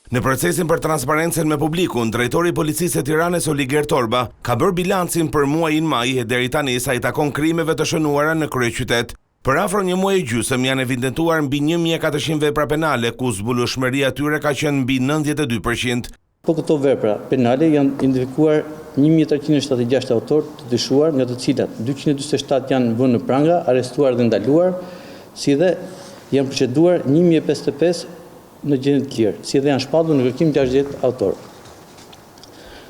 Në procesin për transparencën me publikun, drejtori i policisë së Tiranës Oliger Torba ka bërë bilancin për muajin maj e deri tani sa i takon krimeve të shënuara në kryeqytet. Për afro një muaj e gjysmë janë evidentuar mbi 1400 vepra penale, ku zbulueshmëria e tyre ka qenë mbi 92%. Po këto vepra penale janë identifikuar 1376 autor të dyshuar, nga të cilat 247 janë vënë në pranga, arrestuar dhe ndaluar, si dhe janë proceduar 1055 në gjendje të lirë, si dhe janë shpatur në kërkim 60 autor.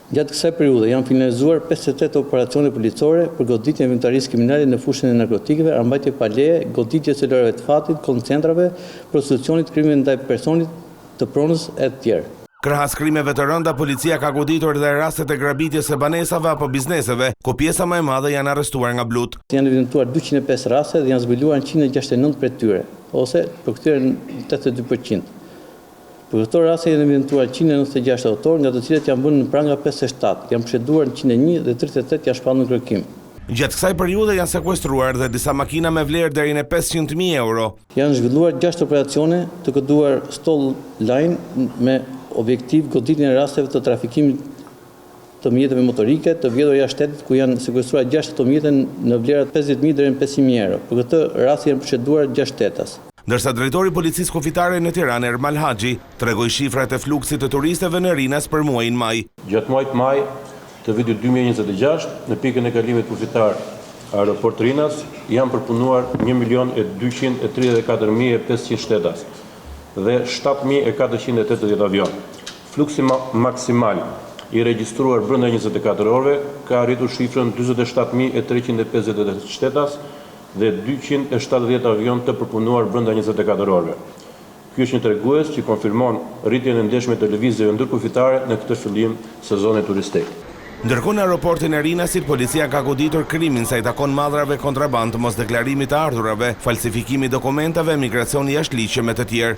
Gjatë kësaj periudhe janë finalizuar 58 operacione policore për goditjen e inventarisë kriminale në fushën e narkotikëve, armbajtje pa leje, goditje të lorëve të fatit, koncentrave, prostitucionit, krime ndaj personit të pronës e të tjerë. Krahas krimeve të rënda, policia ka goditur edhe rastet e grabitjes së banesave apo bizneseve, ku pjesa më e madhe janë arrestuar nga blut. Janë evidentuar 205 raste dhe janë zbuluar 169 prej tyre, ose për këtyre 82%. Për këto raste janë evidentuar 196 autor, nga të cilët janë vënë në pranga 57, janë proceduar 101 dhe 38 janë shpatur në kërkim. Gjatë kësaj periudhe janë sekuestruar dhe disa makina me vlerë deri në 500.000 euro. Janë zhvilluar 6 operacione të kënduar stall line me objektiv goditjen e rasteve të trafikimit të mjeteve motorike të vjedhur jashtë shtetit, ku janë sekuestruar 6 automjete në vlerat 50.000 deri në 500.000 euro. Për këtë rast janë proceduar 6 shtetas. Ndërsa drejtori i policisë kufitare në Tiranë, Ermal Haxhi, tregoi shifrat e fluksit të turistëve në Rinas për muajin maj. Gjatë muajit maj të vitit 2026, në pikën e kalimit kufitar aeroport Rinas, janë përpunuar 1.234.500 shtetas dhe 7.480 avion. Fluksi maksimal i regjistruar brenda 24 orëve ka arritur shifrën 47.350 shtetas dhe 270 avion të përpunuar brenda 24 orëve. Ky është një tregues që konfirmon rritjen e ndeshme të lëvizjeve ndërkufitare në këtë fillim sezoni turistik. Ndërkohë në aeroportin e Rinasit, policia ka goditur krimin sa i takon madhrave kontraband, mosdeklarimit të ardhurave, falsifikimi dokumentave, migracioni jashtëligjshëm e të tjerë.